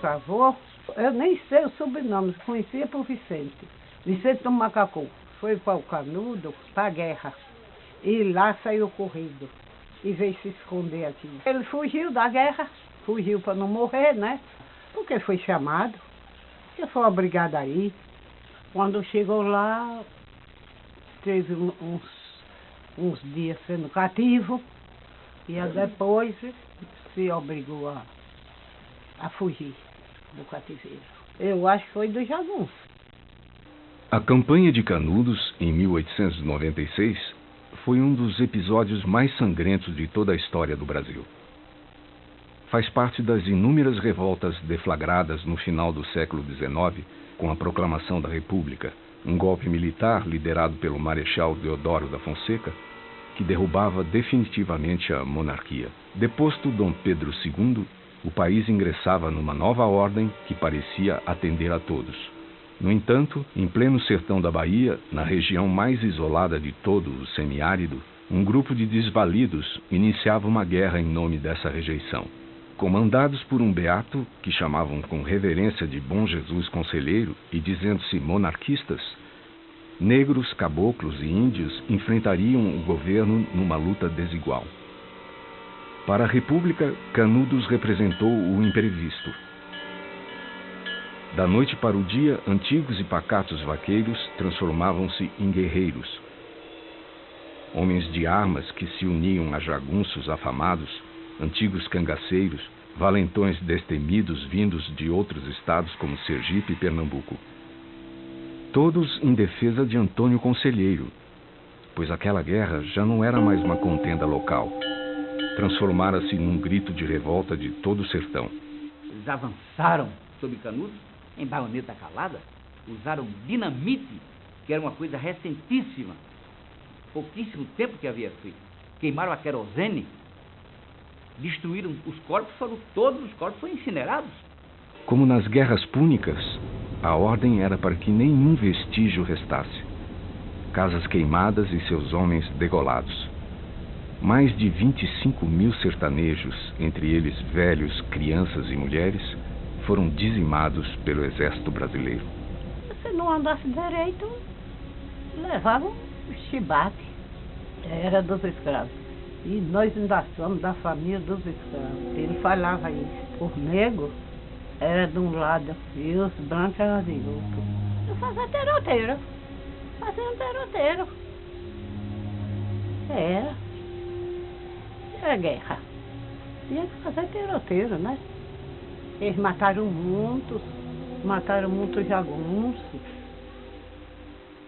nosso avô, eu nem sei o sobrenome, conhecia por Vicente. Vicente do Macacu. Foi para o Canudo, para a guerra. E lá saiu corrido. E veio se esconder aqui. Ele fugiu da guerra, fugiu para não morrer, né? Porque foi chamado. Porque foi obrigado a ir. Quando chegou lá, teve uns dias sendo cativo. E depois se obrigou a fugir do cativeiro. Eu acho que foi do Jagunço. A campanha de Canudos, em 1896, foi um dos episódios mais sangrentos de toda a história do Brasil. Faz parte das inúmeras revoltas deflagradas no final do século XIX, com a proclamação da República, um golpe militar liderado pelo Marechal Deodoro da Fonseca, que derrubava definitivamente a monarquia. Deposto Dom Pedro II, o país ingressava numa nova ordem que parecia atender a todos. No entanto, em pleno sertão da Bahia, na região mais isolada de todo o semiárido, um grupo de desvalidos iniciava uma guerra em nome dessa rejeição. Comandados por um beato, que chamavam com reverência de Bom Jesus Conselheiro e dizendo-se monarquistas, negros, caboclos e índios enfrentariam o governo numa luta desigual. Para a República, Canudos representou o imprevisto. Da noite para o dia, antigos e pacatos vaqueiros transformavam-se em guerreiros. Homens de armas que se uniam a jagunços afamados, antigos cangaceiros, valentões destemidos vindos de outros estados como Sergipe e Pernambuco. Todos em defesa de Antônio Conselheiro, pois aquela guerra já não era mais uma contenda local. Transformara-se num grito de revolta de todo o sertão. Eles avançaram sobre Canudos em baioneta calada, usaram dinamite, que era uma coisa recentíssima, pouquíssimo tempo que havia feito. Queimaram a querosene, destruíram os corpos, todos os corpos foram incinerados. Como nas guerras púnicas, a ordem era para que nenhum vestígio restasse. Casas queimadas e seus homens degolados. Mais de 25 mil sertanejos, entre eles velhos, crianças e mulheres, foram dizimados pelo exército brasileiro. Se não andasse direito, levavam chibate. Era dos escravos. E nós ainda somos da família dos escravos. Ele falava isso. Os negros era de um lado e os brancos eram de outro. Fazendo teroteiro. Era guerra. Tinha que fazer teroteiro, né? Eles mataram muitos jagunços.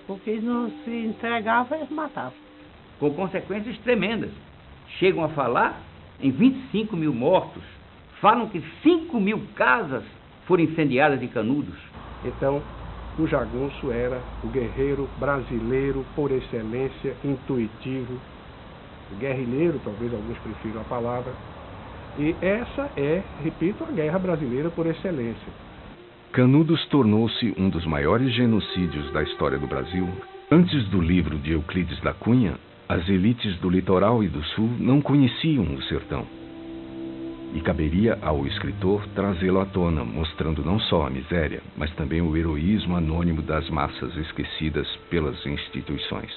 Porque não se entregavam, eles matavam. Com consequências tremendas. Chegam a falar em 25 mil mortos. Falam que 5 mil casas foram incendiadas em Canudos. Então, o jagunço era o guerreiro brasileiro por excelência, intuitivo, guerrilheiro, talvez alguns prefiram a palavra. E essa é, repito, a guerra brasileira por excelência. Canudos tornou-se um dos maiores genocídios da história do Brasil. Antes do livro de Euclides da Cunha, as elites do litoral e do sul não conheciam o sertão. E caberia ao escritor trazê-lo à tona, mostrando não só a miséria, mas também o heroísmo anônimo das massas esquecidas pelas instituições.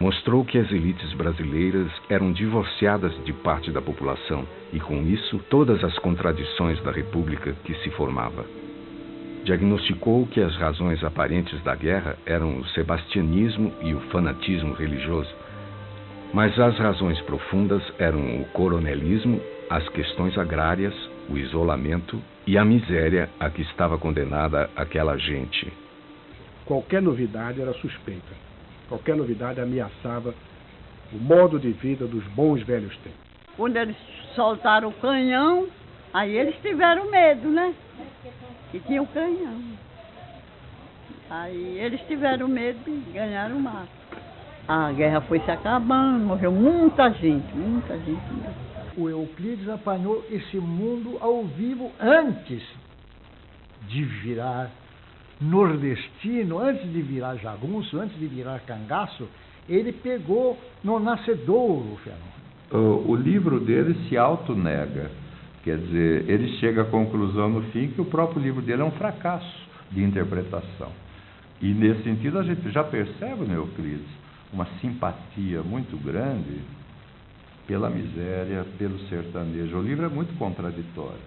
Mostrou que as elites brasileiras eram divorciadas de parte da população e, com isso, todas as contradições da República que se formava. Diagnosticou que as razões aparentes da guerra eram o sebastianismo e o fanatismo religioso, mas as razões profundas eram o coronelismo, as questões agrárias, o isolamento e a miséria a que estava condenada aquela gente. Qualquer novidade era suspeita. Qualquer novidade ameaçava o modo de vida dos bons velhos tempos. Quando eles soltaram o canhão, aí eles tiveram medo, né? Que tinha o canhão. Aí eles tiveram medo e ganharam o mato. A guerra foi se acabando, morreu muita gente mesmo. O Euclides apanhou esse mundo ao vivo antes de virar nordestino, antes de virar jagunço, antes de virar cangaço. Ele pegou no nascedouro, Fernando. O livro dele se autonega. Quer dizer, ele chega à conclusão no fim que o próprio livro dele é um fracasso de interpretação. E nesse sentido a gente já percebe no Euclides uma simpatia muito grande pela miséria, pelo sertanejo. O livro é muito contraditório.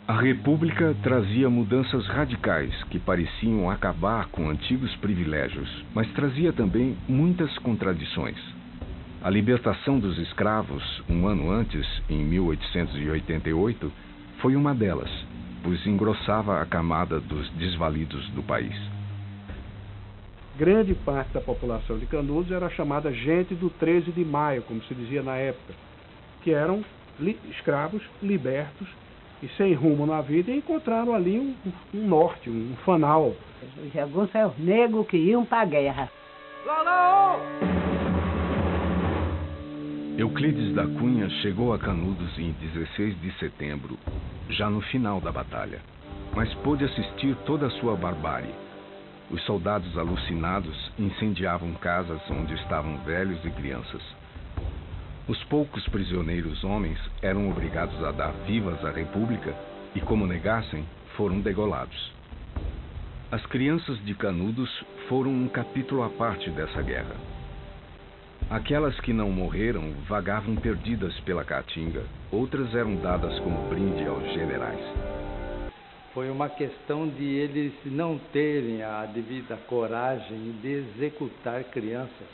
A República trazia mudanças radicais que pareciam acabar com antigos privilégios, mas trazia também muitas contradições. A libertação dos escravos, um ano antes, em 1888, foi uma delas, pois engrossava a camada dos desvalidos do país. Grande parte da população de Canudos era chamada gente do 13 de maio, como se dizia na época, que eram escravos libertos e sem rumo na vida, e encontraram ali um norte, um fanal. Os jagunços eram os negros que iam para a guerra. Euclides da Cunha chegou a Canudos em 16 de setembro, já no final da batalha, mas pôde assistir toda a sua barbárie. Os soldados alucinados incendiavam casas onde estavam velhos e crianças. Os poucos prisioneiros homens eram obrigados a dar vivas à República e, como negassem, foram degolados. As crianças de Canudos foram um capítulo à parte dessa guerra. Aquelas que não morreram vagavam perdidas pela Caatinga, outras eram dadas como brinde aos generais. Foi uma questão de eles não terem a devida coragem de executar crianças,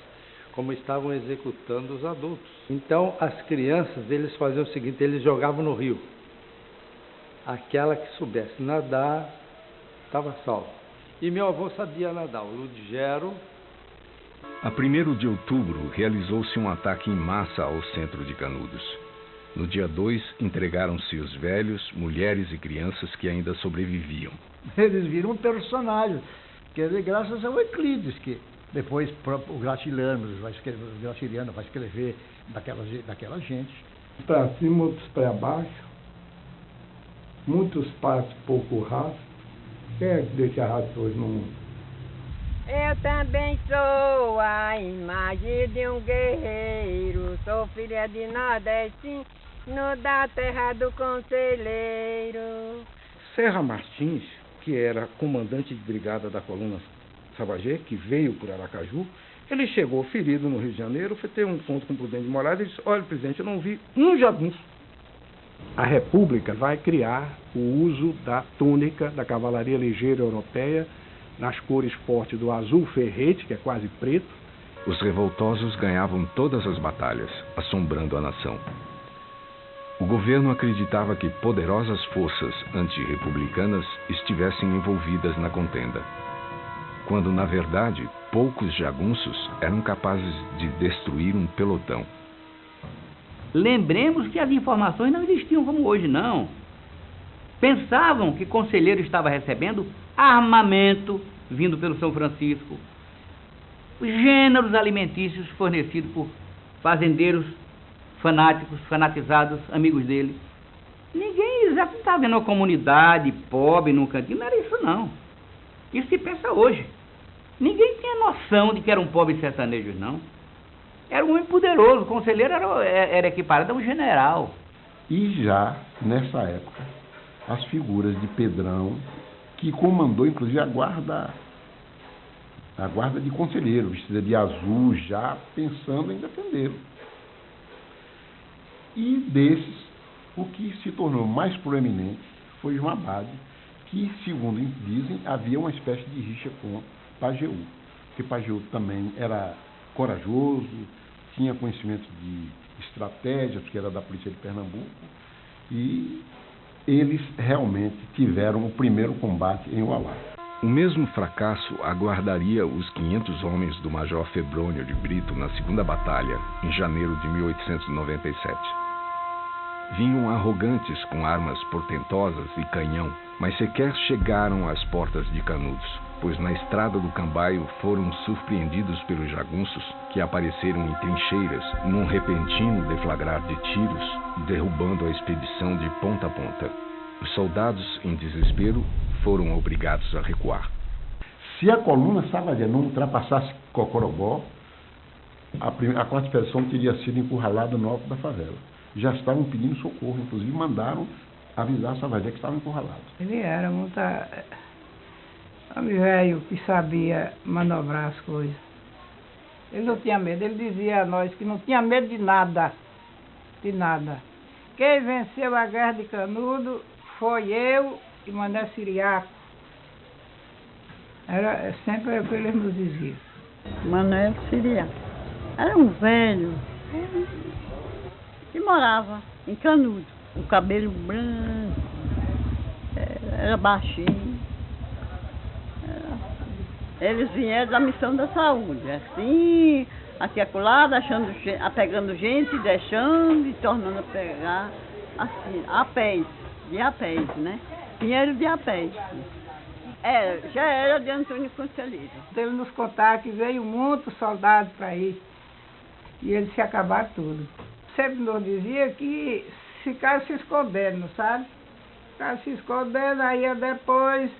como estavam executando os adultos. Então, as crianças, eles faziam o seguinte, eles jogavam no rio. Aquela que soubesse nadar, estava salva. E meu avô sabia nadar, o Ludgero. A 1º de outubro, realizou-se um ataque em massa ao centro de Canudos. No dia 2, entregaram-se os velhos, mulheres e crianças que ainda sobreviviam. Eles viram um personagem, que é graças ao Euclides, que depois o Graciliano vai escrever daquela gente. Para cima, outros para baixo, muitos partes pouco rasos. Quem é que deixa raso hoje no mundo? Eu também sou a imagem de um guerreiro, sou filha de nordestino da terra do conselheiro. Serra Martins, que era comandante de brigada da coluna Sabagé, que veio por Aracaju, ele chegou ferido no Rio de Janeiro, foi ter um encontro com o Prudente de Moraes e disse: olha, presidente, eu não vi um jagunço. A República vai criar o uso da túnica da cavalaria ligeira europeia, nas cores fortes do azul ferrete, que é quase preto. Os revoltosos ganhavam todas as batalhas, assombrando a nação. O governo acreditava que poderosas forças antirrepublicanas estivessem envolvidas na contenda, quando, na verdade, poucos jagunços eram capazes de destruir um pelotão. Lembremos que as informações não existiam como hoje, não. Pensavam que conselheiro estava recebendo armamento vindo pelo São Francisco, os gêneros alimentícios fornecidos por fazendeiros fanáticos, fanatizados, amigos dele. Ninguém já estava vendo uma comunidade pobre num cantinho, não era isso não. Isso se pensa hoje. Ninguém tinha noção de que eram pobres sertanejos, não. Era um homem poderoso, o conselheiro era equiparado a um general. E já, nessa época, as figuras de Pedrão, que comandou inclusive a guarda de conselheiro, vestida de azul, já pensando em defendê-lo. E desses, o que se tornou mais proeminente foi João Abade, que, segundo dizem, havia uma espécie de rixa com Pajeú, porque Pajeú também era corajoso, tinha conhecimento de estratégia, porque era da polícia de Pernambuco, e eles realmente tiveram o primeiro combate em Uauá. O mesmo fracasso aguardaria os 500 homens do Major Febrônio de Brito na Segunda Batalha, em janeiro de 1897. Vinham arrogantes com armas portentosas e canhão, mas sequer chegaram às portas de Canudos, pois na estrada do Cambaio foram surpreendidos pelos jagunços, que apareceram em trincheiras, num repentino deflagrar de tiros, derrubando a expedição de ponta a ponta. Os soldados, em desespero, foram obrigados a recuar. Se a coluna Sabagé não ultrapassasse Cocorobó, a quarta expedição teria sido encurralada no alto da favela. já estavam pedindo socorro, inclusive mandaram avisar a Savagé que estavam encurralados. Ele era muito homem velho que sabia manobrar as coisas. Ele não tinha medo, ele dizia a nós que não tinha medo de nada, de nada. Quem venceu a guerra de Canudos foi eu e Mané Siriaco. Era sempre o que ele nos dizia. Manuel Siriaco. Era um velho que morava em Canudos, com cabelo branco, era baixinho. Eles vieram da missão da saúde, assim, aqui e acolá, pegando gente, deixando e tornando a pegar, assim, a pés, né? Dinheiro de a pés. Já era de Antônio Conselheiro. Ele nos contava que veio muitos soldados para ir e eles se acabaram tudo. Sempre nos dizia que ficaram se escondendo, sabe? Ficaram se escondendo, aí depois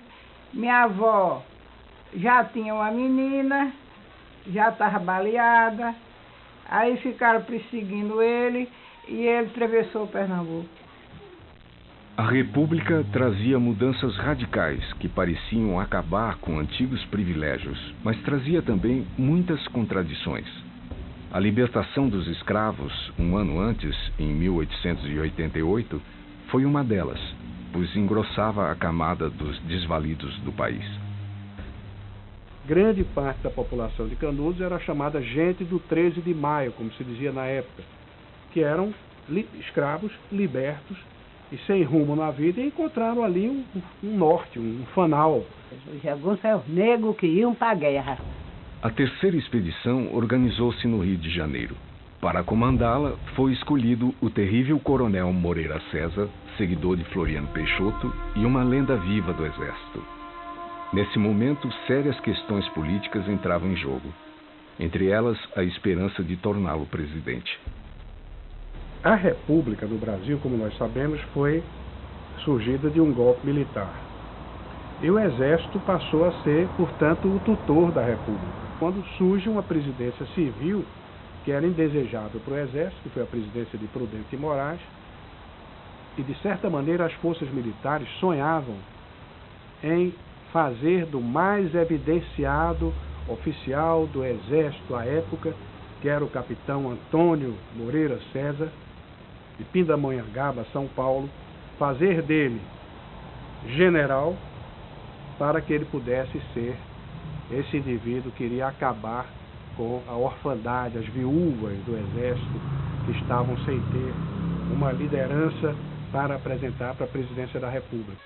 minha avó já tinha uma menina, já estava baleada, aí ficaram perseguindo ele e ele atravessou o Pernambuco. A República trazia mudanças radicais que pareciam acabar com antigos privilégios, mas trazia também muitas contradições. A libertação dos escravos, um ano antes, em 1888, foi uma delas, pois engrossava a camada dos desvalidos do país. Grande parte da população de Canudos era chamada gente do 13 de maio, como se dizia na época, que eram escravos libertos e sem rumo na vida, e encontraram ali um norte, um fanal. Os jagunços eram os negros que iam para a guerra. A terceira expedição organizou-se no Rio de Janeiro. Para comandá-la, foi escolhido o terrível coronel Moreira César, seguidor de Floriano Peixoto e uma lenda viva do Exército. Nesse momento, sérias questões políticas entravam em jogo. Entre elas, a esperança de torná-lo presidente. A República do Brasil, como nós sabemos, foi surgida de um golpe militar. E o Exército passou a ser, portanto, o tutor da República. Quando surge uma presidência civil, que era indesejável para o Exército, que foi a presidência de Prudente de Moraes, e, de certa maneira, as forças militares sonhavam em fazer do mais evidenciado oficial do Exército à época, que era o capitão Antônio Moreira César, de Pindamonhangaba, São Paulo, fazer dele general para que ele pudesse ser esse indivíduo que iria acabar com a orfandade, as viúvas do Exército que estavam sem ter uma liderança para apresentar para a presidência da República.